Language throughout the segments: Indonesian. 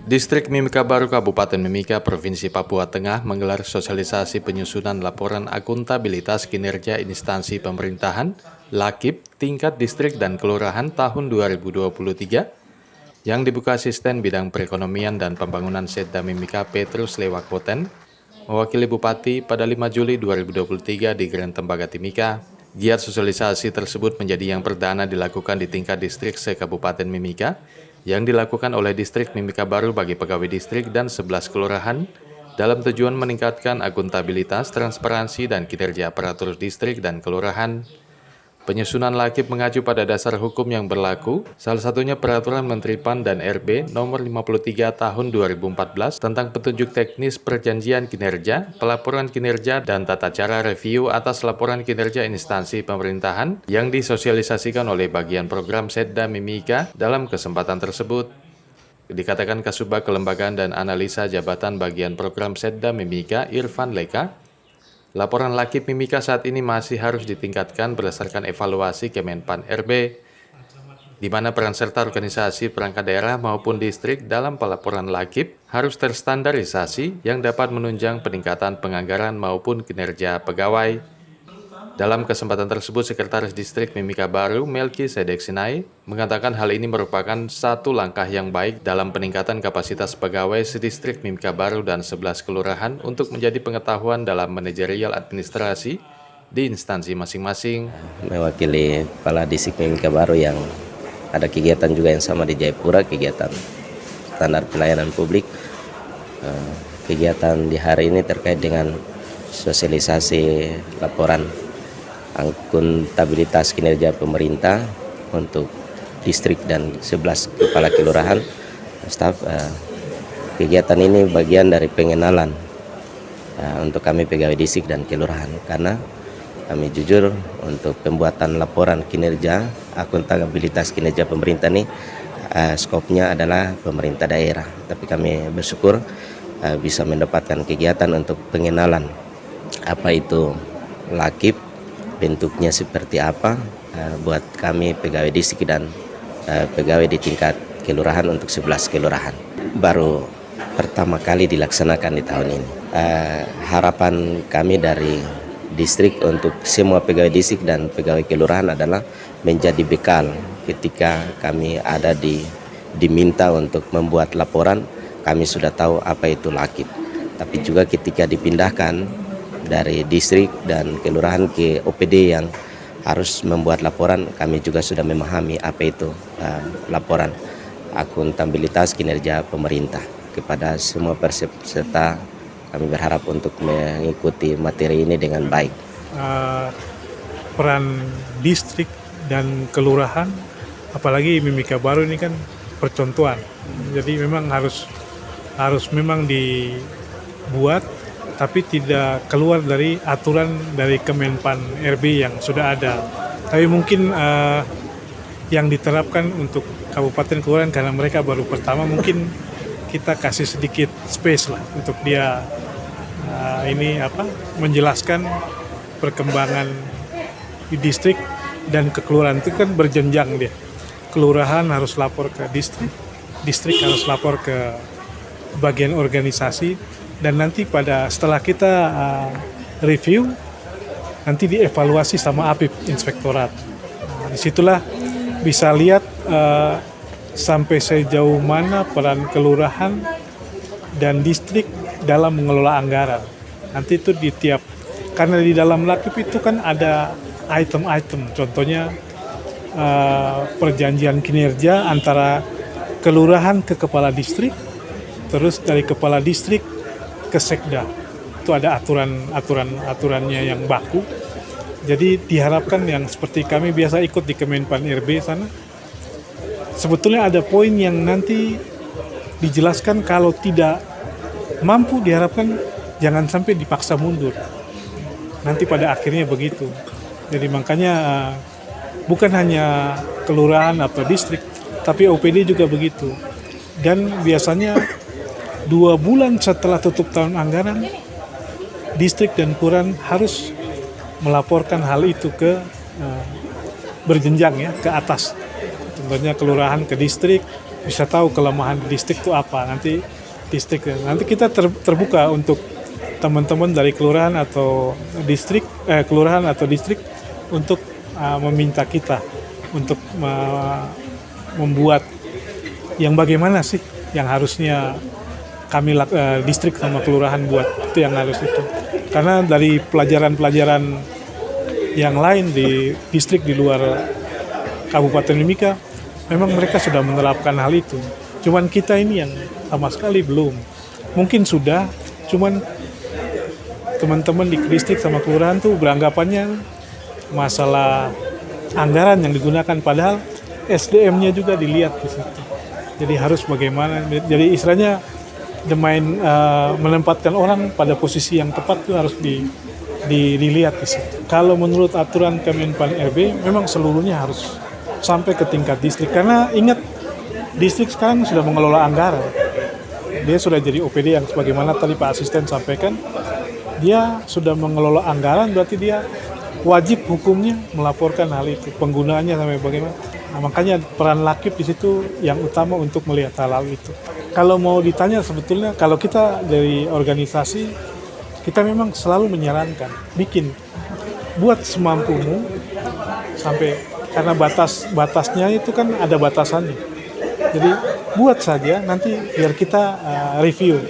Distrik Mimika Baru Kabupaten Mimika, Provinsi Papua Tengah menggelar sosialisasi penyusunan laporan akuntabilitas kinerja instansi pemerintahan (LAKIP) tingkat distrik dan kelurahan tahun 2023 yang dibuka Asisten Bidang Perekonomian dan Pembangunan Setda Mimika Petrus Lewakoten mewakili Bupati pada 5 Juli 2023 di Grand Tembaga Timika. Giat sosialisasi tersebut menjadi yang perdana dilakukan di tingkat distrik se-Kabupaten Mimika yang dilakukan oleh Distrik Mimika Baru bagi pegawai distrik dan 11 kelurahan dalam tujuan meningkatkan akuntabilitas, transparansi, dan kinerja aparatur distrik dan kelurahan. Penyusunan LAKIP mengacu pada dasar hukum yang berlaku, salah satunya Peraturan Menteri PAN dan RB Nomor 53 Tahun 2014 tentang petunjuk teknis perjanjian kinerja, pelaporan kinerja, dan tata cara review atas laporan kinerja instansi pemerintahan yang disosialisasikan oleh bagian program Setda Mimika dalam kesempatan tersebut. Dikatakan Kasubag Kelembagaan dan Analisa Jabatan Bagian Program Setda Mimika Irfan Leka, laporan LAKIP Mimika saat ini masih harus ditingkatkan berdasarkan evaluasi Kemenpan RB, di mana peran serta organisasi perangkat daerah maupun distrik dalam pelaporan LAKIP harus terstandarisasi yang dapat menunjang peningkatan penganggaran maupun kinerja pegawai. Dalam kesempatan tersebut, Sekretaris Distrik Mimika Baru Melki Sedek Sinai mengatakan hal ini merupakan satu langkah yang baik dalam peningkatan kapasitas pegawai sedistrik Mimika Baru dan 11 kelurahan untuk menjadi pengetahuan dalam manajerial administrasi di instansi masing-masing. Mewakili Kepala Distrik Mimika Baru yang ada kegiatan juga yang sama di Jayapura, kegiatan standar pelayanan publik. Kegiatan di hari ini terkait dengan sosialisasi laporan akuntabilitas kinerja pemerintah untuk distrik dan 11 kepala kelurahan staf. Kegiatan ini bagian dari pengenalan untuk kami pegawai distrik dan kelurahan, karena kami jujur untuk pembuatan laporan kinerja akuntabilitas kinerja pemerintah ini skopnya adalah pemerintah daerah, tapi kami bersyukur bisa mendapatkan kegiatan untuk pengenalan apa itu LAKIP, bentuknya seperti apa buat kami pegawai distrik dan pegawai di tingkat kelurahan untuk 11 kelurahan. Baru pertama kali dilaksanakan di tahun ini. Harapan kami dari distrik untuk semua pegawai distrik dan pegawai kelurahan adalah menjadi bekal ketika kami ada diminta untuk membuat laporan, kami sudah tahu apa itu LAKIP. Tapi juga ketika dipindahkan dari distrik dan kelurahan ke OPD yang harus membuat laporan, kami juga sudah memahami apa itu laporan akuntabilitas kinerja pemerintah. Kepada semua peserta, kami berharap untuk mengikuti materi ini dengan baik. Peran distrik dan kelurahan, apalagi Mimika Baru ini kan percontohan. Jadi memang harus memang dibuat, tapi tidak keluar dari aturan dari Kemenpan RB yang sudah ada. Tapi mungkin yang diterapkan untuk kabupaten kelurahan karena mereka baru pertama, mungkin kita kasih sedikit space lah untuk dia menjelaskan perkembangan di distrik dan ke kelurahan. Itu kan berjenjang dia. Kelurahan harus lapor ke distrik, distrik harus lapor ke bagian organisasi, dan nanti setelah kita review, nanti dievaluasi sama APIP Inspektorat. Disitulah bisa lihat sampai sejauh mana peran kelurahan dan distrik dalam mengelola anggaran. Nanti itu karena di dalam LAKIP itu kan ada item-item, contohnya perjanjian kinerja antara kelurahan ke kepala distrik, terus dari kepala distrik ke Sekda. Itu ada aturannya yang baku. Jadi diharapkan yang seperti kami biasa ikut di Kemenpan RB sana, sebetulnya ada poin yang nanti dijelaskan kalau tidak mampu, diharapkan jangan sampai dipaksa mundur. Nanti pada akhirnya begitu. Jadi makanya bukan hanya kelurahan atau distrik, tapi OPD juga begitu. Dan biasanya 2 bulan setelah tutup tahun anggaran, distrik dan kelurahan harus melaporkan hal itu berjenjang ya, ke atas. Contohnya kelurahan ke distrik, bisa tahu kelemahan di distrik itu apa. Nanti kita terbuka untuk teman-teman dari kelurahan atau distrik untuk meminta kita untuk membuat yang bagaimana sih yang harusnya kami distrik sama kelurahan buat, itu yang harus itu. Karena dari pelajaran-pelajaran yang lain di distrik di luar Kabupaten Mimika, memang mereka sudah menerapkan hal itu. Cuman kita ini yang sama sekali belum. Mungkin sudah, cuman teman-teman di distrik sama kelurahan tuh beranggapannya masalah anggaran yang digunakan, padahal SDM-nya juga dilihat di situ. Jadi harus bagaimana, jadi istilahnya menempatkan orang pada posisi yang tepat itu harus dilihat di situ. Kalau menurut aturan Kemenpan RB, memang seluruhnya harus sampai ke tingkat distrik. Karena ingat, distrik sekarang sudah mengelola anggaran. Dia sudah jadi OPD yang sebagaimana tadi Pak Asisten sampaikan, dia sudah mengelola anggaran, berarti dia wajib hukumnya melaporkan hal itu, penggunaannya sampai bagaimana. Nah, makanya peran Lakip di situ yang utama untuk melihat hal itu. Kalau mau ditanya, sebetulnya kalau kita dari organisasi, kita memang selalu menyarankan buat semampumu sampai, karena batasnya itu kan ada batasannya. Jadi buat saja, nanti biar kita review.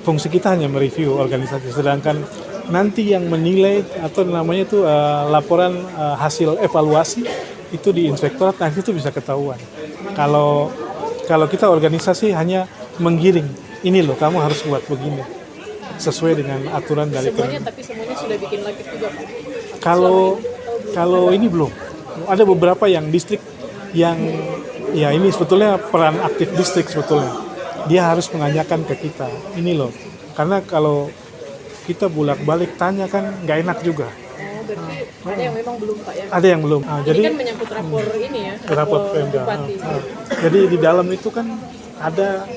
Fungsi kita hanya mereview organisasi, sedangkan nanti yang menilai atau namanya itu laporan hasil evaluasi itu di inspektorat, nanti itu bisa ketahuan. Kalau kita organisasi hanya menggiring, ini loh kamu harus buat begini sesuai dengan aturan dari tapi semuanya sudah bikin Lakip juga Pak? Kalau ini belum. Ada beberapa yang distrik yang ya ini sebetulnya peran aktif distrik sebetulnya. Dia harus menanyakan ke kita, ini loh. Karena kalau kita bolak-balik tanya kan nggak enak juga. Berarti ada yang memang belum Pak ya? Ada yang belum. Jadi kan menyangkut rapor ini ya, rapor Pemda. Jadi di dalam itu kan ada,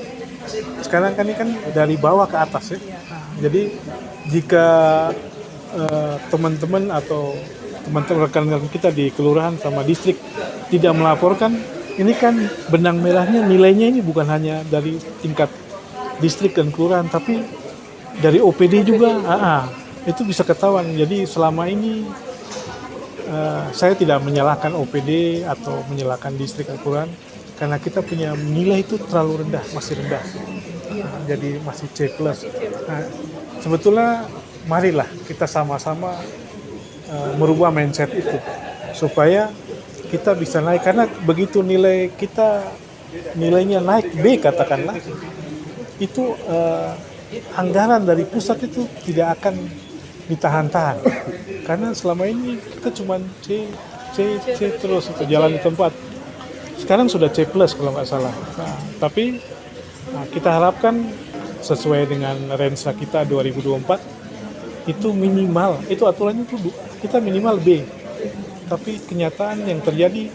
sekarang kan ini kan dari bawah ke atas ya. Jadi jika teman-teman atau teman-teman rekan-rekan kita di kelurahan sama distrik tidak melaporkan, ini kan benang merahnya, nilainya ini bukan hanya dari tingkat distrik dan kelurahan, tapi dari OPD juga. Itu bisa ketahuan. Jadi selama ini saya tidak menyalahkan OPD atau menyalahkan distrik dan kelurahan, karena kita punya nilai itu terlalu rendah, masih rendah. Jadi masih C+. Sebetulnya marilah kita sama-sama merubah mindset itu supaya kita bisa naik, karena begitu nilainya naik B katakanlah, itu anggaran dari pusat itu tidak akan ditahan-tahan, karena selama ini kita cuma C terus itu jalan di tempat. Sekarang sudah C+ kalau nggak salah. Tapi kita harapkan sesuai dengan range kita 2024 itu minimal, itu aturannya itu kita minimal B. Tapi kenyataan yang terjadi,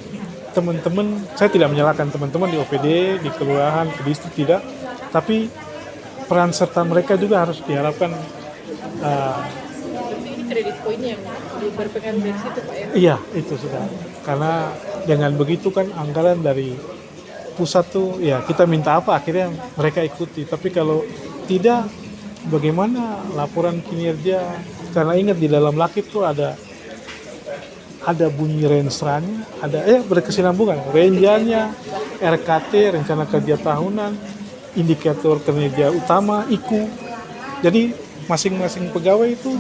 teman-teman, saya tidak menyalahkan teman-teman di OPD, di kelurahan, di distrik, tidak, tapi peran serta mereka juga harus diharapkan. Ini kredit poinnya yang berpengaruh dari situ Pak ya? Iya, itu sudah. Karena dengan begitu kan anggaran dari pusat tuh, ya kita minta apa akhirnya mereka ikuti. Tapi kalau tidak, bagaimana laporan kinerja? Karena ingat di dalam Lakip tuh ada bunyi rensranya, ada berkesinambungan, renjanya, RKT, rencana kerja tahunan, indikator kinerja utama, IKU. Jadi masing-masing pegawai itu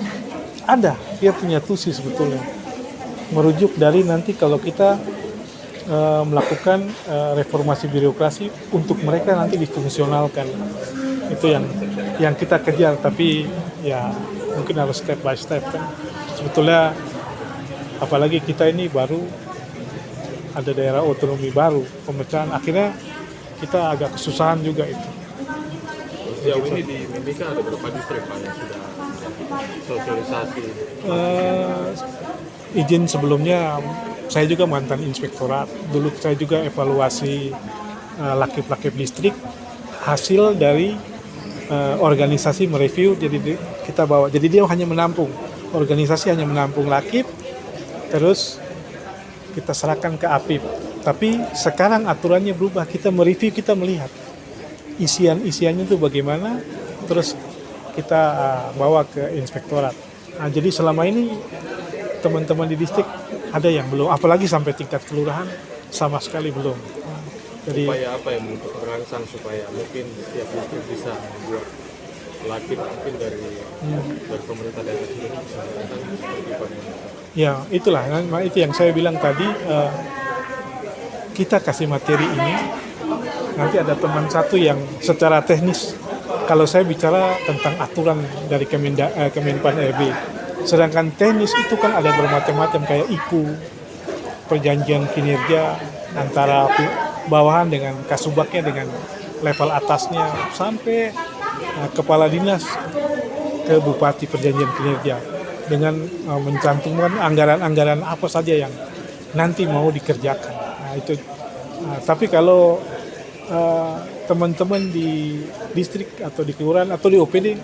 ada, dia punya tusi sebetulnya. Merujuk dari nanti kalau kita melakukan reformasi birokrasi untuk mereka nanti difungsionalkan. Itu yang kita kejar, tapi ya mungkin harus step by step kan. Sebetulnya apalagi kita ini baru ada daerah otonomi baru, pemecahan, akhirnya kita agak kesusahan juga itu. Sejauh ini di Mimika ada berapa distrik Pak yang sudah sosialisasi? Izin sebelumnya, saya juga mantan inspektorat. Dulu saya juga evaluasi Lakip-Lakip distrik, hasil dari organisasi mereview, jadi kita bawa. Jadi dia hanya menampung, organisasi hanya menampung Lakip, terus kita serahkan ke APIP. Tapi sekarang aturannya berubah, kita mereview, kita melihat isiannya itu bagaimana, terus kita bawa ke inspektorat. Nah, jadi selama ini teman-teman di distrik ada yang belum, apalagi sampai tingkat kelurahan sama sekali belum. Jadi Upaya apa yang untuk merangsang supaya mungkin setiap distrik bisa membuat lakip mungkin dari pemerintah daerah sendiri bisa melakukan seperti apa yang ya itulah, itu yang saya bilang tadi, kita kasih materi ini, nanti ada teman satu yang secara teknis, kalau saya bicara tentang aturan dari Kemenpan RB, sedangkan teknis itu kan ada bermacam-macam kayak IKU, perjanjian kinerja antara bawahan dengan kasubagnya dengan level atasnya sampai kepala dinas ke bupati, perjanjian kinerja dengan mencantumkan anggaran-anggaran apa saja yang nanti mau dikerjakan. Nah, itu. Tapi kalau teman-teman di distrik atau di kelurahan atau di OPD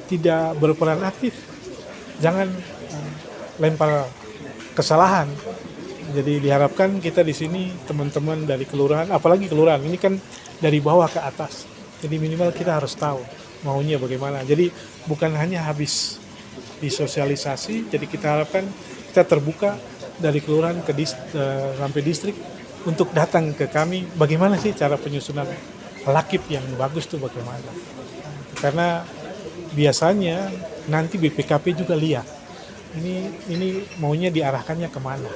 tidak berperan aktif, jangan lempar kesalahan. Jadi diharapkan kita di sini teman-teman dari kelurahan, apalagi kelurahan ini kan dari bawah ke atas. Jadi minimal kita harus tahu maunya bagaimana. Jadi bukan hanya habis disosialisasi, jadi kita harapkan kita terbuka dari kelurahan ke sampai distrik untuk datang ke kami bagaimana sih cara penyusunan lakip yang bagus tuh bagaimana. Karena biasanya nanti BPKP juga lihat ini maunya diarahkannya kemana.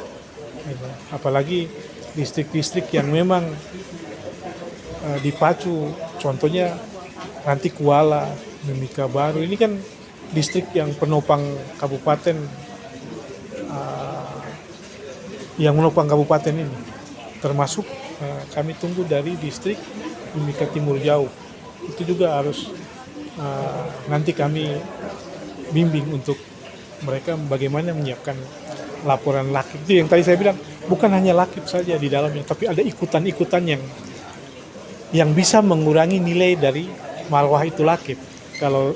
Apalagi distrik-distrik yang memang dipacu, contohnya nanti Kuala, Mimika Baru, ini kan distrik yang penopang kabupaten, yang menopang kabupaten ini, termasuk kami tunggu dari distrik Mimika Timur Jauh, itu juga harus nanti kami bimbing untuk mereka bagaimana menyiapkan laporan lakip. Itu yang tadi saya bilang, bukan hanya lakip saja di dalamnya, tapi ada ikutan-ikutan yang bisa mengurangi nilai dari marwah itu lakip. Kalau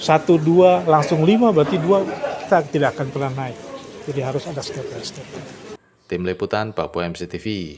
1, 2 langsung 5, berarti 2 kita tidak akan pernah naik. Jadi harus ada step by step. Tim Liputan Papua MCTV.